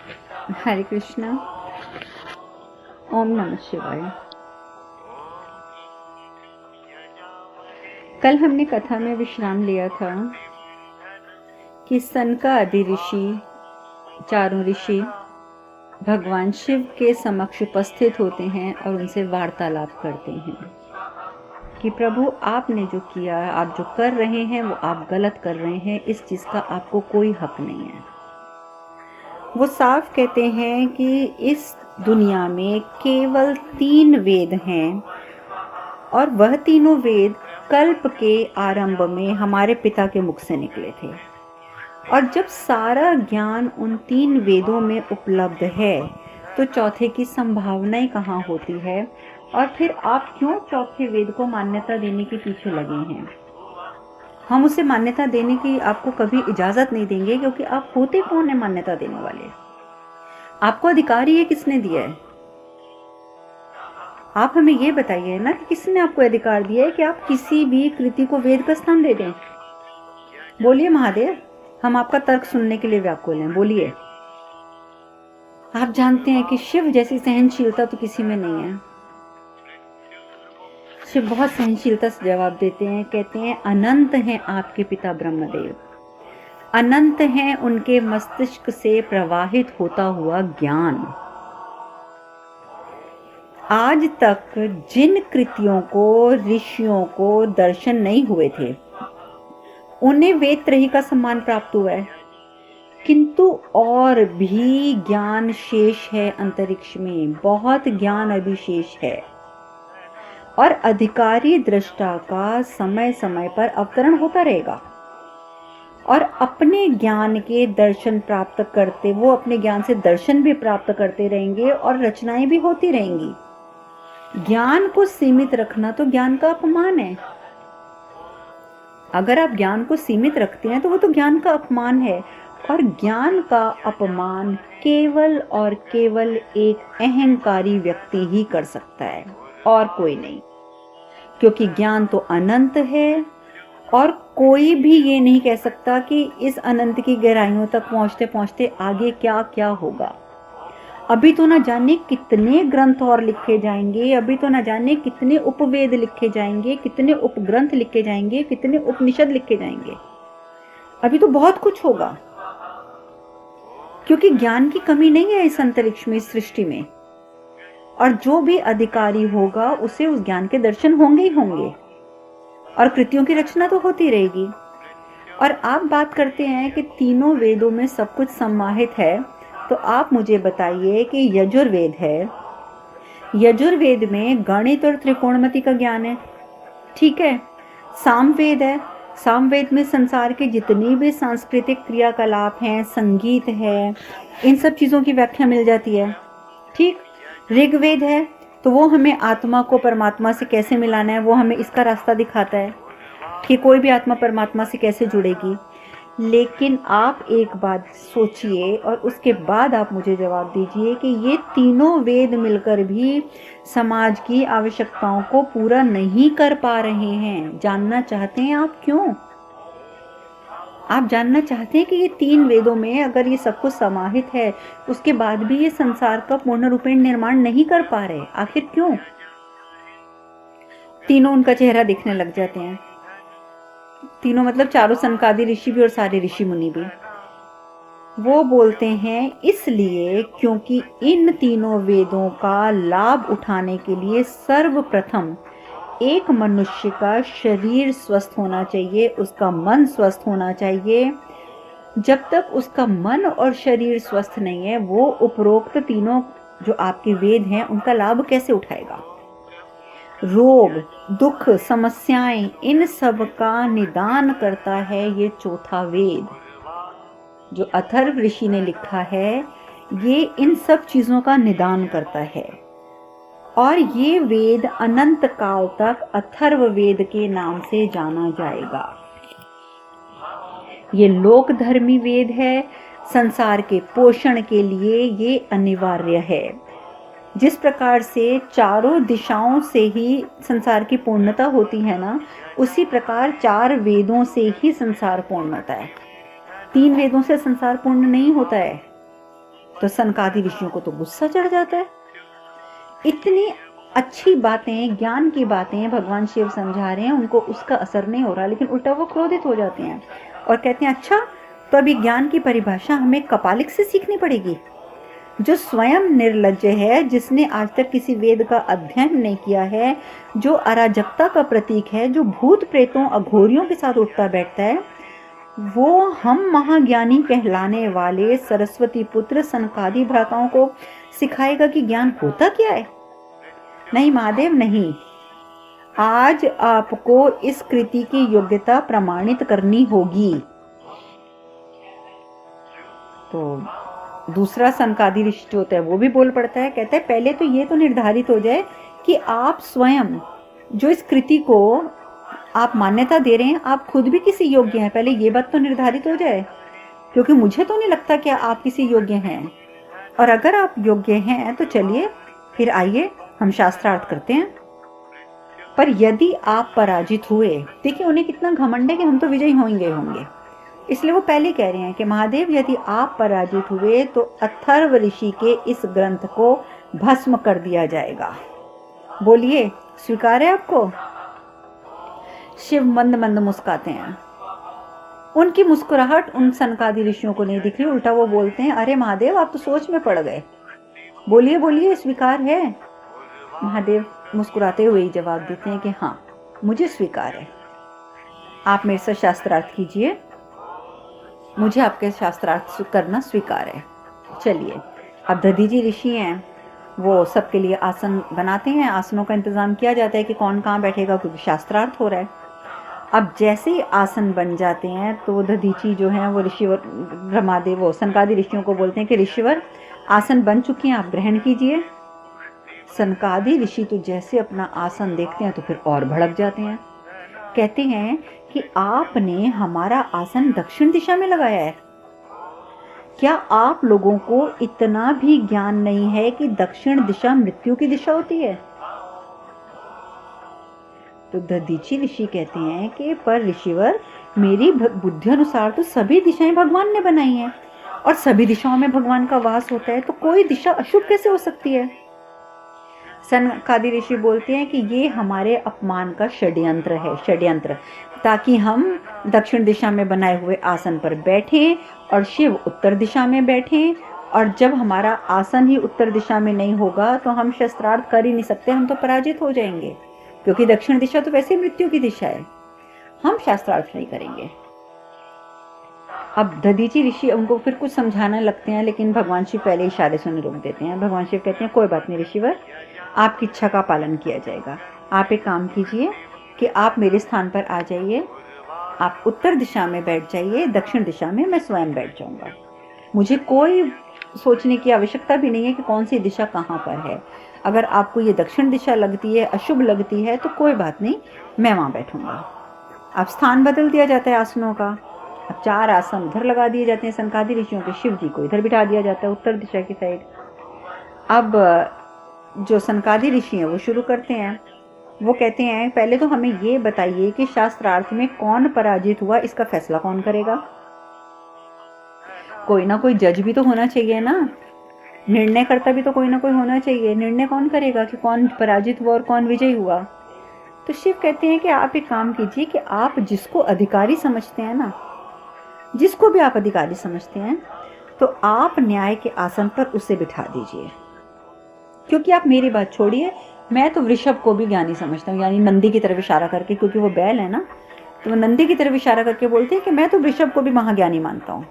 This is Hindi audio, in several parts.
हरे कृष्णा। ओम नमः शिवाय। कल हमने कथा में विश्राम लिया था कि सनकादि ऋषि, चारों ऋषि भगवान शिव के समक्ष उपस्थित होते हैं और उनसे वार्तालाप करते हैं कि प्रभु आपने जो किया, आप जो कर रहे हैं वो आप गलत कर रहे हैं, इस चीज़ का आपको कोई हक नहीं है। वो साफ कहते हैं कि इस दुनिया में केवल 3 वेद हैं और वह तीनों वेद कल्प के आरंभ में हमारे पिता के मुख से निकले थे। और जब सारा ज्ञान उन 3 वेदों में उपलब्ध है तो चौथे की संभावना ही कहाँ होती है। और फिर आप क्यों चौथे वेद को मान्यता देने के पीछे लगे हैं? हम उसे मान्यता देने की आपको कभी इजाजत नहीं देंगे, क्योंकि आप होते कौन है मान्यता देने वाले? आपको अधिकार ये किसने दिया है? आप हमें ये बताइए ना कि किसने आपको अधिकार दिया है कि आप किसी भी कृति को वेद का स्थान दे दें। बोलिए महादेव, हम आपका तर्क सुनने के लिए व्याकुल हैं, बोलिए। आप जानते हैं कि शिव जैसी सहनशीलता तो किसी में नहीं है। शिव बहुत सहनशीलता से जवाब देते हैं, कहते हैं अनंत हैं आपके पिता ब्रह्मदेव, अनंत हैं उनके मस्तिष्क से प्रवाहित होता हुआ ज्ञान। आज तक जिन कृतियों को ऋषियों को दर्शन नहीं हुए थे उन्हें वेद त्रयी का सम्मान प्राप्त हुआ है, किंतु और भी ज्ञान शेष है अंतरिक्ष में, बहुत ज्ञान अभी शेष है। और अधिकारी दृष्टा का समय समय पर अवतरण होता रहेगा और अपने ज्ञान के दर्शन प्राप्त करते, वो अपने ज्ञान से दर्शन भी प्राप्त करते रहेंगे और रचनाएं भी होती रहेंगी। ज्ञान को सीमित रखना तो ज्ञान का अपमान है। अगर आप ज्ञान को सीमित रखते हैं तो वो तो ज्ञान का अपमान है। और ज्ञान का अपमान केवल और केवल एक अहंकारी व्यक्ति ही कर सकता है और कोई नहीं, क्योंकि ज्ञान तो अनंत है और कोई भी ये नहीं कह सकता कि इस अनंत की गहराइयों तक पहुंचते पहुंचते आगे क्या क्या होगा। अभी तो ना जाने कितने ग्रंथ और लिखे जाएंगे, अभी तो ना जाने कितने उपवेद लिखे जाएंगे, कितने उपग्रंथ लिखे जाएंगे, कितने उपनिषद लिखे जाएंगे। अभी तो बहुत कुछ होगा, क्योंकि ज्ञान की कमी नहीं है इस अंतरिक्ष में, इस सृष्टि में। और जो भी अधिकारी होगा उसे उस ज्ञान के दर्शन होंगे ही होंगे और कृतियों की रचना तो होती रहेगी। और आप बात करते हैं कि तीनों वेदों में सब कुछ समाहित है, तो आप मुझे बताइए कि यजुर्वेद है, यजुर्वेद में गणित और त्रिकोणमिति का ज्ञान है, ठीक है। सामवेद है, सामवेद में संसार के जितनी भी सांस्कृतिक क्रियाकलाप हैं, संगीत है, इन सब चीज़ों की व्याख्या मिल जाती है, ठीक। ऋग्वेद है तो वो हमें आत्मा को परमात्मा से कैसे मिलाना है, वो हमें इसका रास्ता दिखाता है कि कोई भी आत्मा परमात्मा से कैसे जुड़ेगी। लेकिन आप एक बात सोचिए और उसके बाद आप मुझे जवाब दीजिए कि ये तीनों वेद मिलकर भी समाज की आवश्यकताओं को पूरा नहीं कर पा रहे हैं। जानना चाहते हैं आप क्यों? आप जानना चाहते हैं कि ये 3 वेदों में अगर ये सब कुछ समाहित है, उसके बाद भी ये संसार का पूर्ण रूपेण निर्माण नहीं कर पा रहे, आखिर क्यों? तीनों उनका चेहरा दिखने लग जाते हैं, तीनों मतलब चारों सनकादि ऋषि भी और सारे ऋषि मुनि भी। वो बोलते हैं इसलिए क्योंकि इन तीनों वेदों का लाभ उठाने के लिए सर्वप्रथम एक मनुष्य का शरीर स्वस्थ होना चाहिए, उसका मन स्वस्थ होना चाहिए। जब तक उसका मन और शरीर स्वस्थ नहीं है, वो उपरोक्त तीनों जो आपके वेद हैं उनका लाभ कैसे उठाएगा? रोग, दुख, समस्याएं, इन सब का निदान करता है ये चौथा वेद जो अथर्व ऋषि ने लिखा है। ये इन सब चीजों का निदान करता है और ये वेद अनंत काल तक अथर्व वेद के नाम से जाना जाएगा। ये लोक धर्मी वेद है, संसार के पोषण के लिए ये अनिवार्य है। जिस प्रकार से चारों दिशाओं से ही संसार की पूर्णता होती है ना, उसी प्रकार 4 वेदों से ही संसार पूर्ण होता है। 3 वेदों से संसार पूर्ण नहीं होता है। तो सनकादि ऋषियों को तो गुस्सा चढ़ जाता है। इतनी अच्छी बातें, ज्ञान की बातें भगवान शिव समझा रहे हैं, उनको उसका असर नहीं हो रहा, लेकिन उल्टा वो क्रोधित हो जाते हैं और कहते हैं अच्छा, तो अभी ज्ञान की परिभाषा हमें कपालिक से सीखनी पड़ेगी, जो स्वयं निर्लज्ज है, जिसने आज तक किसी वेद का अध्ययन नहीं किया है, जो अराजकता का प्रतीक है, जो भूत प्रेतों अघोरियों के साथ उठता बैठता है, वो हम महाज्ञानी कहलाने वाले सरस्वती पुत्र सनकादि भ्राताओं को सिखाएगा कि ज्ञान होता क्या है। नहीं महादेव, नहीं, आज आपको इस कृति की योग्यता प्रमाणित करनी होगी। तो दूसरा सनकादि ऋषि होता है वो भी बोल पड़ता है, कहता है पहले तो ये तो निर्धारित हो जाए कि आप स्वयं जो इस कृति को आप मान्यता दे रहे हैं, आप खुद भी किसी योग्य हैं, पहले ये बात तो निर्धारित हो जाए, क्योंकि मुझे तो नहीं लगता कि आप किसी योग्य हैं। और अगर आप योग्य हैं तो चलिए फिर आइए हम शास्त्रार्थ करते हैं। पर यदि आप पराजित हुए, देखिए उन्हें कितना घमंड है कि हम तो विजयी होंगे, इसलिए वो पहले कह रहे हैं कि महादेव यदि आप पराजित हुए तो अथर्व ऋषि के इस ग्रंथ को भस्म कर दिया जाएगा। बोलिए, स्वीकार है आपको? शिव मंद मंद मुस्काते हैं। उनकी मुस्कुराहट उन सनकादि ऋषियों को नहीं दिख रही, उल्टा वो बोलते हैं अरे महादेव आप तो सोच में पड़ गए, बोलिए बोलिए, स्वीकार है? महादेव मुस्कुराते हुए ही जवाब देते हैं कि हाँ, मुझे स्वीकार है, आप मेरे से शास्त्रार्थ कीजिए, मुझे आपके शास्त्रार्थ करना स्वीकार है। चलिए, अब दधीचि ऋषि हैं, वो सबके लिए आसन बनाते हैं, आसनों का इंतजाम किया जाता है कि कौन कहाँ बैठेगा, क्योंकि शास्त्रार्थ हो रहा है। अब जैसे ही आसन बन जाते हैं तो दधीचि जो है वो ऋषिवर ब्रह्मादेव वो सनकादि ऋषियों को बोलते हैं कि ऋषिवर आसन बन चुके हैं, आप ग्रहण कीजिए। सनकादि ऋषि तो जैसे अपना आसन देखते हैं तो फिर और भड़क जाते हैं, कहते हैं कि आपने हमारा आसन दक्षिण दिशा में लगाया है, क्या आप लोगों को इतना भी ज्ञान नहीं है कि दक्षिण दिशा मृत्यु की दिशा होती है? तो दधीचि ऋषि कहते हैं कि पर ऋषिवर, मेरी बुद्धि अनुसार तो सभी दिशाएं भगवान ने बनाई हैं और सभी दिशाओं में भगवान का वास होता है, तो कोई दिशा अशुभ कैसे हो सकती है? सनकादि ऋषि बोलते हैं कि ये हमारे अपमान का षड्यंत्र है, षड्यंत्र, ताकि हम दक्षिण दिशा में बनाए हुए आसन पर बैठें और शिव उत्तर दिशा में बैठें, और जब हमारा आसन ही उत्तर दिशा में नहीं होगा तो हम शस्त्रार्थ कर ही नहीं सकते, हम तो पराजित हो जाएंगे, क्योंकि दक्षिण दिशा तो वैसे मृत्यु की दिशा है, हम शास्त्रार्थ नहीं करेंगे। अब दधीचि ऋषि उनको फिर कुछ समझाने लगते हैं, लेकिन भगवान शिव पहले इशारे से उन्हें रोक देते हैं। भगवान शिव कहते हैं कोई बात नहीं ऋषिवर, आपकी इच्छा का पालन किया जाएगा, आप एक काम कीजिए कि आप मेरे स्थान पर आ जाइए, आप उत्तर दिशा में बैठ जाइए, दक्षिण दिशा में मैं स्वयं बैठ जाऊंगा, मुझे कोई सोचने की आवश्यकता भी नहीं है कि कौन सी दिशा कहाँ पर है। अगर आपको ये दक्षिण दिशा लगती है, अशुभ लगती है, तो कोई बात नहीं, मैं वहाँ बैठूंगा। अब स्थान बदल दिया जाता है आसनों का, अब 4 आसन उधर लगा दिए जाते हैं सनकादि ऋषियों के, शिव जी को इधर बिठा दिया जाता है उत्तर दिशा की साइड। अब जो सनकादि ऋषि हैं वो शुरू करते हैं, वो कहते हैं पहले तो हमें ये बताइए कि शास्त्रार्थ में कौन पराजित हुआ, इसका फैसला कौन करेगा? कोई ना कोई जज भी तो होना चाहिए ना, निर्णयकर्ता भी तो कोई ना कोई होना चाहिए। निर्णय कौन करेगा कि कौन पराजित हुआ और कौन विजयी हुआ? तो शिव कहते हैं कि आप एक काम कीजिए कि आप जिसको अधिकारी समझते हैं ना, जिसको भी आप अधिकारी समझते हैं, तो आप न्याय के आसन पर उसे बिठा दीजिए, क्योंकि आप मेरी बात छोड़िए, मैं तो वृषभ को भी ज्ञानी समझता हूँ, यानी नंदी की तरफ इशारा करके, क्योंकि वो बैल है ना, तो वो नंदी की तरफ इशारा करके बोलते हैं कि मैं तो वृषभ को भी महाज्ञानी मानता हूँ,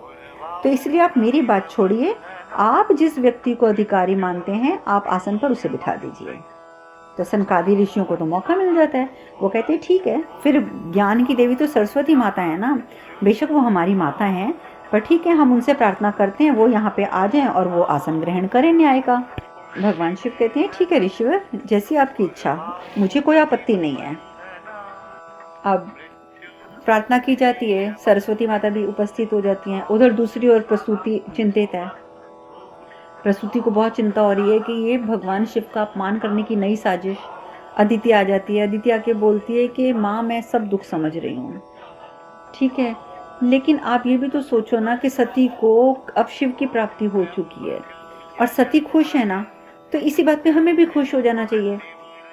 तो इसलिए आप मेरी बात छोड़िए, आप जिस व्यक्ति को अधिकारी मानते हैं आप आसन पर उसे बिठा दीजिए। तो सनकादि ऋषियों को तो मौका मिल जाता है, वो कहते हैं ठीक है, फिर ज्ञान की देवी तो सरस्वती माता है ना, बेशक वो हमारी माता हैं, पर ठीक है, हम उनसे प्रार्थना करते हैं वो यहाँ पे आ जाएं और वो आसन ग्रहण करें न्याय का। भगवान शिव कहते हैं ठीक है ऋषिवर, जैसी आपकी इच्छा, मुझे कोई आपत्ति नहीं है। अब प्रार्थना की जाती है, सरस्वती माता भी उपस्थित हो जाती हैं। उधर दूसरी ओर प्रसूति चिंतित है, प्रसूति को बहुत चिंता हो रही है कि ये भगवान शिव का अपमान करने की नई साजिश। अदिति आ जाती है, अदिति आके बोलती है कि माँ मैं सब दुख समझ रही हूँ, ठीक है, लेकिन आप ये भी तो सोचो ना कि सती को अब शिव की प्राप्ति हो चुकी है, और सती खुश है ना, तो इसी बात पे हमें भी खुश हो जाना चाहिए।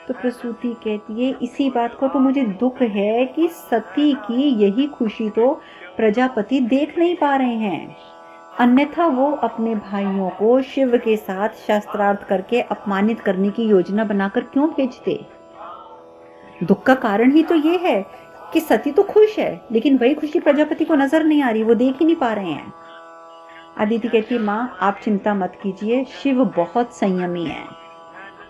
तो प्रसूति कहती है इसी बात का तो मुझे दुख है कि सती की यही खुशी तो प्रजापति देख नहीं पा रहे हैं, अन्यथा वो अपने भाइयों को शिव के साथ शास्त्रार्थ करके अपमानित करने की योजना बनाकर क्यों भेजते। दुख का कारण ही तो ये है कि सती तो खुश है, लेकिन वही खुशी प्रजापति को नजर नहीं आ रही, वो देख ही नहीं पा रहे हैं। अदिति कहती है माँ आप चिंता मत कीजिए, शिव बहुत संयमी है।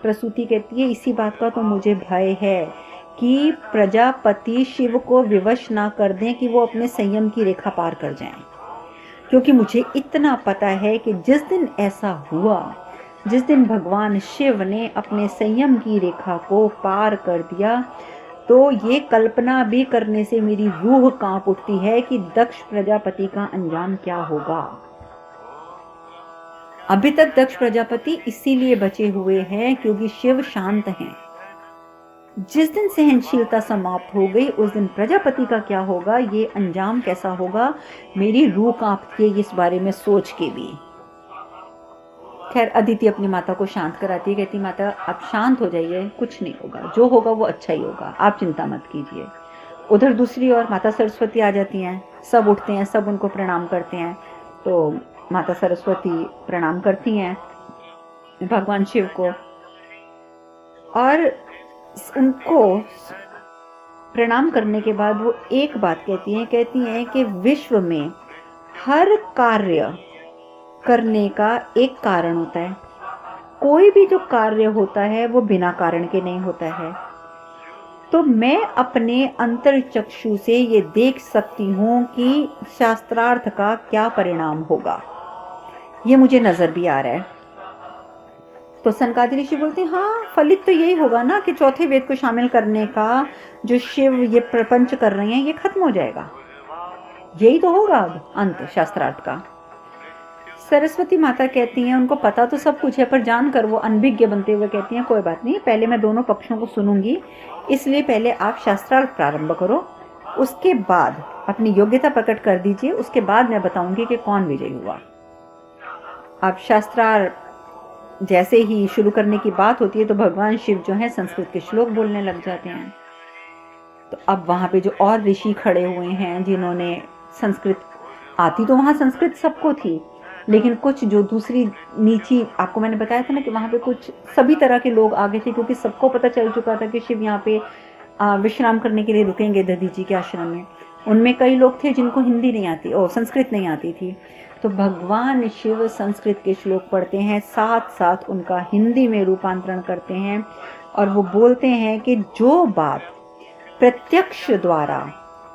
प्रसूति कहती है इसी बात का तो मुझे भय है कि प्रजापति शिव को विवश ना कर दें कि वो अपने संयम की रेखा पार कर जाएं, क्योंकि मुझे इतना पता है कि जिस दिन ऐसा हुआ, जिस दिन भगवान शिव ने अपने संयम की रेखा को पार कर दिया, तो ये कल्पना भी करने से मेरी रूह कांप उठती है कि दक्ष प्रजापति का अंजाम क्या होगा। अभी तक दक्ष प्रजापति इसीलिए बचे हुए हैं क्योंकि शिव शांत हैं। जिस दिन सहनशीलता समाप्त हो गई उस दिन प्रजापति का क्या होगा, ये अंजाम कैसा होगा, मेरी रूह कांपती है इस बारे में सोच के भी। खैर अदिति अपनी माता को शांत कराती है, कहती माता आप शांत हो जाइए, कुछ नहीं होगा, जो होगा वो अच्छा ही होगा, आप चिंता मत कीजिए। उधर दूसरी ओर माता सरस्वती आ जाती हैं, सब उठते हैं, सब उनको प्रणाम करते हैं। तो माता सरस्वती प्रणाम करती हैं भगवान शिव को और उनको प्रणाम करने के बाद वो एक बात कहती हैं कि विश्व में हर कार्य करने का एक कारण होता है, कोई भी जो कार्य होता है वो बिना कारण के नहीं होता है। तो मैं अपने अंतर चक्षु से ये देख सकती हूँ कि शास्त्रार्थ का क्या परिणाम होगा, ये मुझे नजर भी आ रहा है। तो सनकादि ऋषि बोलते हैं हाँ फलित तो यही होगा ना कि चौथे वेद को शामिल करने का जो शिव ये प्रपंच कर रहे हैं ये खत्म हो जाएगा, यही तो होगा अब अंत शास्त्रार्थ का। सरस्वती माता कहती हैं उनको पता तो सब कुछ है, पर जानकर वो अनभिज्ञ बनते हुए कहती हैं कोई बात नहीं, पहले मैं दोनों पक्षों को सुनूंगी, इसलिए पहले आप शास्त्रार्थ प्रारंभ करो, उसके बाद अपनी योग्यता प्रकट कर दीजिए, उसके बाद मैं बताऊंगी कि कौन विजयी हुआ। अब शास्त्रार्थ जैसे ही शुरू करने की बात होती है तो भगवान शिव जो है संस्कृत के श्लोक बोलने लग जाते हैं। तो अब वहां पे जो और ऋषि खड़े हुए हैं जिन्होंने संस्कृत आती, तो वहां संस्कृत सबको थी, लेकिन कुछ जो दूसरी नीची, आपको मैंने बताया था ना कि वहां पे कुछ सभी तरह के लोग आगे थे, क्योंकि सबको पता चल चुका था कि शिव यहाँ पे विश्राम करने के लिए रुकेंगे दधीची के आश्रम में। उनमें कई लोग थे जिनको हिंदी नहीं आती, संस्कृत नहीं आती थी, तो भगवान शिव संस्कृत के श्लोक पढ़ते हैं, साथ साथ उनका हिंदी में रूपांतरण करते हैं और वो बोलते हैं कि जो बात प्रत्यक्ष द्वारा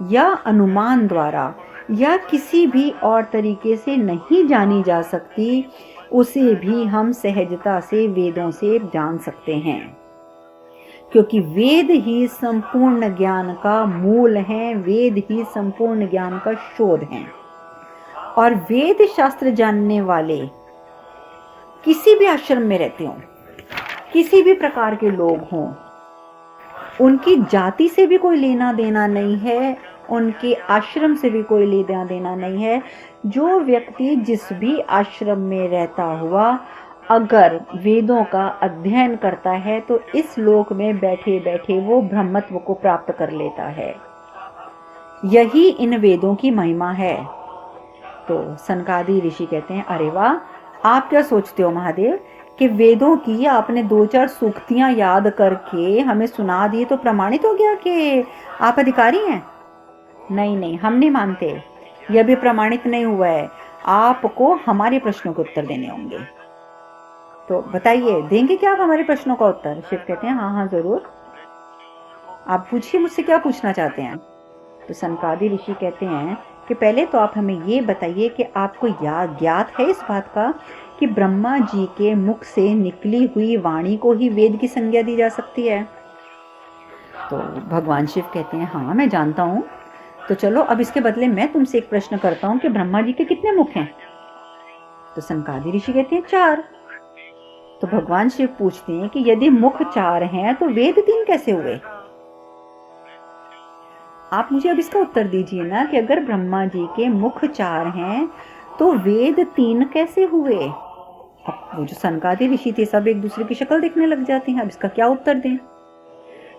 या अनुमान द्वारा या किसी भी और तरीके से नहीं जानी जा सकती, उसे भी हम सहजता से वेदों से जान सकते हैं, क्योंकि वेद ही संपूर्ण ज्ञान का मूल है, वेद ही संपूर्ण ज्ञान का शोध है। और वेद शास्त्र जानने वाले किसी भी आश्रम में रहते हों, किसी भी प्रकार के लोग हों, उनकी जाति से भी कोई लेना देना नहीं है, उनके आश्रम से भी कोई लेना देना नहीं है। जो व्यक्ति जिस भी आश्रम में रहता हुआ अगर वेदों का अध्ययन करता है तो इस लोक में बैठे बैठे वो ब्रह्मत्व को प्राप्त कर लेता है। यही इन वेदों की महिमा है। तो सनकादि ऋषि कहते हैं अरे वाह, आप क्या सोचते हो महादेव कि वेदों की आपने 2-4 सूक्तियां याद करके हमें सुना दी तो प्रमाणित हो गया कि आप अधिकारी हैं? नहीं नहीं, हम नहीं मानते, यह भी प्रमाणित नहीं हुआ है, आपको हमारे प्रश्नों के उत्तर देने होंगे। तो बताइए देंगे क्या आप हमारे प्रश्नों का उत्तर? शिव कहते हैं हाँ हाँ जरूर, आप पूछिए मुझसे क्या पूछना चाहते हैं। तो सनकादि ऋषि कहते हैं कि पहले तो आप हमें ये बताइए कि आपको ज्ञात है इस बात का कि ब्रह्मा जी के मुख से निकली हुई वाणी को ही वेद की संज्ञा दी जा सकती है? तो भगवान शिव कहते हैं हाँ मैं जानता हूँ। तो चलो अब इसके बदले मैं तुमसे एक प्रश्न करता हूँ कि ब्रह्मा जी के कितने मुख हैं? तो सनकादि ऋषि कहते हैं 4। तो भगवान शिव पूछते हैं कि यदि मुख 4 हैं तो वेद 3 कैसे हुए? आप मुझे अब इसका उत्तर दीजिए ना कि अगर ब्रह्मा जी के मुख 4 हैं तो वेद 3 कैसे हुए? अब वो जो सनकादि ऋषि थे सब एक दूसरे की शक्ल देखने लग जाते हैं, अब इसका क्या उत्तर दें।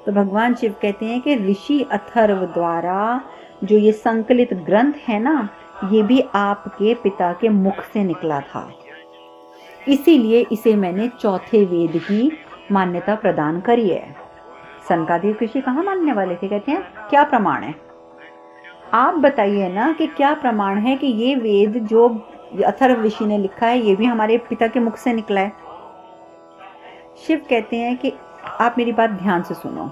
तो भगवान शिव कहते हैं कि ऋषि अथर्व द्वारा जो ये संकलित ग्रंथ है ना, ये भी आपके पिता के मुख से निकला था, इसीलिए इसे मैंने चौथे वेद की मान्यता प्रदान करी है। सनकादिक ऋषि कहाँ मानने वाले थे? कहते हैं क्या प्रमाण है, आप बताइए ना कि क्या प्रमाण है कि ये वेद जो अथर्व ऋषि ने लिखा है ये भी हमारे पिता के मुख से निकला है। शिव कहते हैं कि आप मेरी बात ध्यान से सुनो।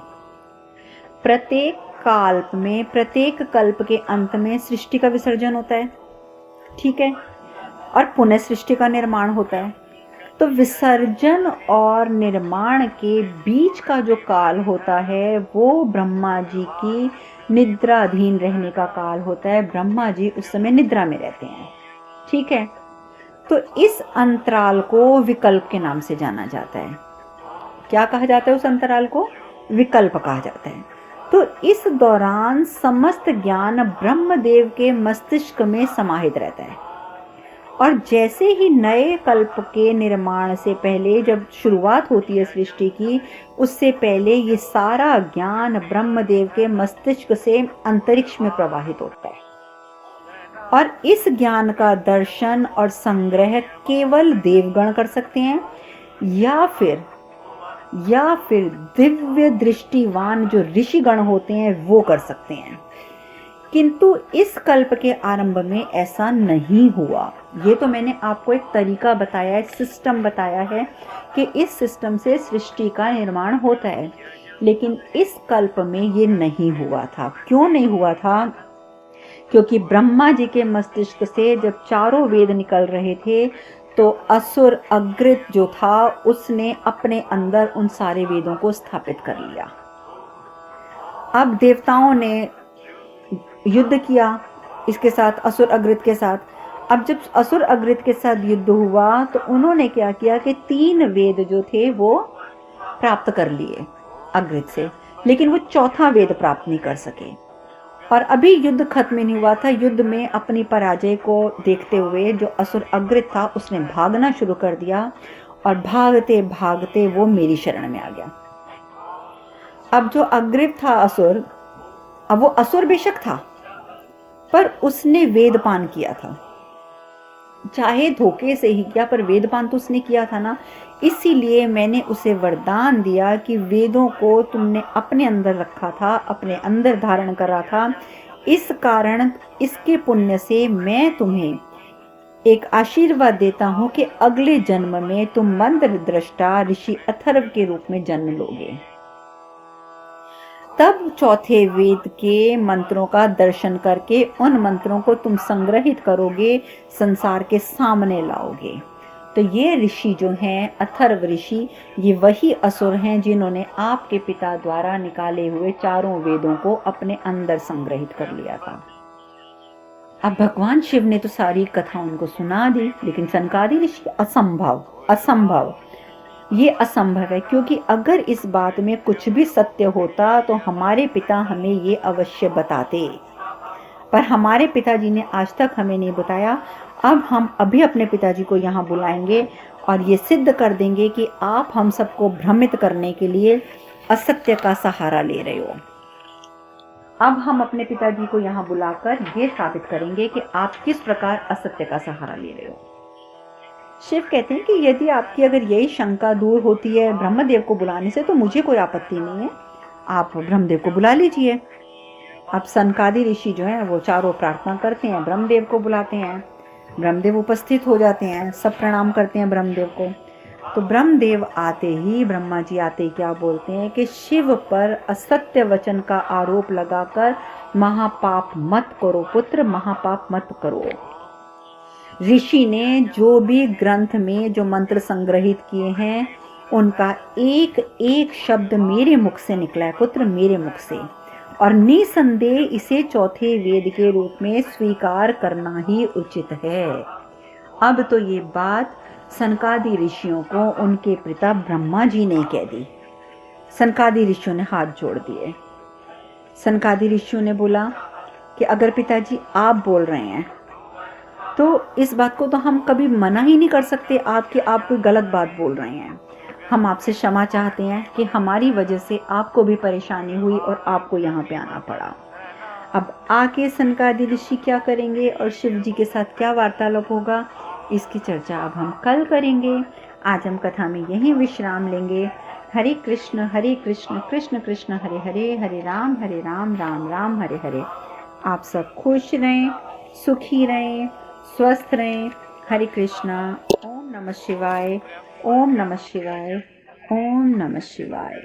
प्रत्येक कल्प में, प्रत्येक कल्प के अंत में सृष्टि का विसर्जन होता है, ठीक है, और पुनः सृष्टि का निर्माण होता है। तो विसर्जन और निर्माण के बीच का जो काल होता है वो ब्रह्मा जी की निद्राधीन रहने का काल होता है। ब्रह्मा जी उस समय निद्रा में रहते हैं, ठीक है। तो इस अंतराल को विकल्प के नाम से जाना जाता है। क्या कहा जाता है उस अंतराल को? विकल्प कहा जाता है। तो इस दौरान समस्त ज्ञान ब्रह्मदेव के मस्तिष्क में समाहित रहता है, और जैसे ही नए कल्प के निर्माण से पहले जब शुरुआत होती है सृष्टि की, उससे पहले ये सारा ज्ञान ब्रह्मदेव के मस्तिष्क से अंतरिक्ष में प्रवाहित होता है, और इस ज्ञान का दर्शन और संग्रह केवल देवगण कर सकते हैं, या फिर दिव्य दृष्टिवान जो ऋषिगण होते हैं वो कर सकते हैं। किंतु इस कल्प के आरंभ में ऐसा नहीं हुआ। ये तो मैंने आपको एक तरीका बताया है, सिस्टम बताया है कि इस सिस्टम से सृष्टि का निर्माण होता है, लेकिन इस कल्प में ये नहीं हुआ था। क्यों नहीं हुआ था? क्योंकि ब्रह्मा जी के मस्तिष्क से जब चारों वेद निकल रहे थे तो असुर अग्रित जो था उसने अपने अंदर उन सारे वेदों को स्थापित कर लिया। अब देवताओं ने युद्ध किया इसके साथ, असुर अग्रित के साथ। अब जब असुर अग्रित के साथ युद्ध हुआ तो उन्होंने क्या किया कि 3 वेद जो थे वो प्राप्त कर लिए अग्रित से, लेकिन वो चौथा वेद प्राप्त नहीं कर सके। और अभी युद्ध खत्म नहीं हुआ था। युद्ध में अपनी पराजय को देखते हुए जो असुर अग्रित था उसने भागना शुरू कर दिया, और भागते भागते वो मेरी शरण में आ गया। अब जो अग्रित था असुर, अब वो असुर बेशक था पर उसने वेदपान किया था, चाहे धोखे से ही किया पर वेदपान तो उसने किया था ना। इसीलिए मैंने उसे वरदान दिया कि वेदों को तुमने अपने अंदर रखा था, अपने अंदर धारण करा था, इस कारण इसके पुण्य से मैं तुम्हें एक आशीर्वाद देता हूं कि अगले जन्म में तुम मंत्र दृष्टा ऋषि अथर्व के रूप में जन्म लोगे। तब चौथे वेद के मंत्रों का दर्शन करके उन मंत्रों को तुम संग्रहित करोगे, संसार के सामने लाओगे। तो ये ऋषि जो हैं, अथर्व ऋषि, ये वही असुर हैं जिन्होंने आपके पिता द्वारा निकाले हुए चारों वेदों को अपने अंदर संग्रहित कर लिया था। अब भगवान शिव ने तो सारी कथा उनको सुना दी, लेकिन सनकादि ऋषि असंभव, ये असंभव है। क्योंकि अगर इस बात में कुछ भी सत्य होता तो हमारे पिता हमें ये अवश्य बताते, पर हमारे पिताजी ने आज तक हमें नहीं बताया। अब हम अभी अपने पिताजी को यहाँ बुलाएंगे और ये सिद्ध कर देंगे कि आप हम सबको भ्रमित करने के लिए असत्य का सहारा ले रहे हो। अब हम अपने पिताजी को यहाँ बुलाकर ये साबित करेंगे कि आप किस प्रकार असत्य का सहारा ले रहे हो। शिव कहते हैं कि यदि आपकी अगर यही शंका दूर होती है ब्रह्मदेव को बुलाने से तो मुझे कोई आपत्ति नहीं है, आप ब्रह्मदेव को बुला लीजिए। अब सनकादि ऋषि जो है वो चारों प्रार्थना करते हैं, ब्रह्मदेव को बुलाते हैं, ब्रह्मदेव उपस्थित हो जाते हैं, सब प्रणाम करते हैं ब्रह्मदेव को। तो ब्रह्मदेव आते ही, ब्रह्मा जी आते ही क्या बोलते हैं कि शिव पर असत्य वचन का आरोप लगाकर महापाप मत करो पुत्र, महापाप मत करो। ऋषि ने जो भी ग्रंथ में जो मंत्र संग्रहित किए हैं उनका एक एक शब्द मेरे मुख से निकला है पुत्र, मेरे मुख से, और निसंदेह इसे चौथे वेद के रूप में स्वीकार करना ही उचित है। अब तो ये बात सनकादि ऋषियों को उनके पिता ब्रह्मा जी ने कह दी। सनकादि ऋषियों ने हाथ जोड़ दिए। सनकादि ऋषियों ने बोला कि अगर पिताजी आप बोल रहे हैं तो इस बात को तो हम कभी मना ही नहीं कर सकते आप कि आप कोई गलत बात बोल रहे हैं। हम आपसे क्षमा चाहते हैं कि हमारी वजह से आपको भी परेशानी हुई और आपको यहाँ पे आना पड़ा। अब आके सनकादि ऋषि क्या करेंगे और शिव जी के साथ क्या वार्तालाप होगा, इसकी चर्चा अब हम कल करेंगे। आज हम कथा में यहीं विश्राम लेंगे। हरे कृष्ण कृष्ण कृष्ण हरे हरे, हरे राम राम राम हरे हरे। आप सब खुश रहें, सुखी रहें, स्वस्थ रहें। हरे कृष्णा। ओम नमः शिवाय, ओम नमः शिवाय, ओम नमः शिवाय।